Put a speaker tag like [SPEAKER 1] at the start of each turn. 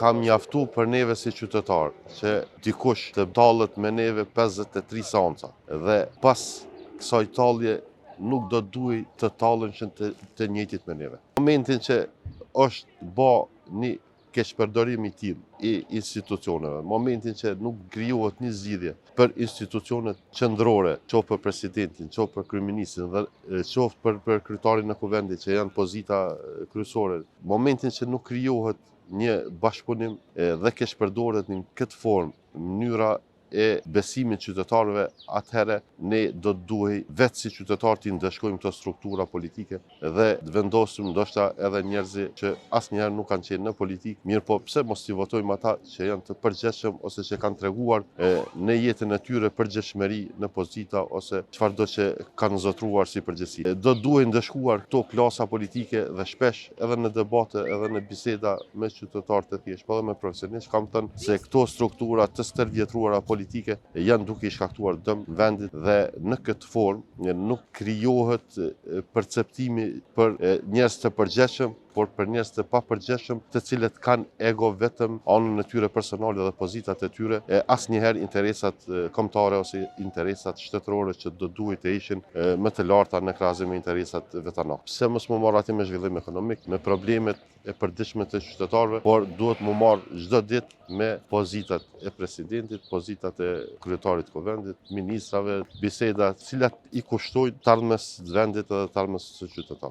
[SPEAKER 1] Ka mjaftu për neve si qytetar që dikush të tallet me neve 53 seanca dhe pas kësaj tallje nuk do duhet të tallen të njëjtit me neve. Në momentin që është bë një keqpërdorim i tillë i institucioneve, në momentin që nuk krijohet një zgjidhje për institucionet qendrore, qoftë për presidentin, qoftë për kryeministin dhe qoftë për kryetarin e kuvendit që janë pozita kryesore, në momentin që nuk krijohet një bashkëpunim dhe keqpërdoret në këtë formë mënyra e besimit qytetarëve, atëherë ne do të duhej vetë si qytetarë të ndeshkojmë këto struktura politike dhe të vendosim ndoshta edhe njerëz që asnjëherë nuk kanë qenë në politikë, mirë po pse mos i votojmë ata që janë të përgjegjshëm ose që kanë treguar në jetën e tyre përgjegjshmëri në pozita ose çfarëdo që kanë zotruar si përgjegjësi. Do duhej ndeshkuar këto klasa politike dhe shpesh edhe në debate edhe në biseda me qytetarë të thjeshtë, po edhe me profesionistë, kam thënë se këto struktura të stërvjetruara politike janë duke i shkaktuar dëm vendit dhe në këtë formë nuk krijohet perceptimi për njerëz të përgjegjshëm, por për njerëz të papërgjegjshëm, të cilët kanë ego vetëm anën e tyre personale dhe pozitat e tyre, asnjëherë interesat kombëtare ose interesat shtetërore që do duhet të ishin më të larta në krahasim me interesat vetanore. Pse mos më marr aty me zhvillim ekonomik, me problemet e përditshme të qytetarëve, por duhet më marr çdo ditë me pozitat e presidentit, pozitat e kryetarit të kuvendit, ministrave, biseda, të cilat i kushtojnë të ardhmes vendit edhe të ardhmes së qytetarëve.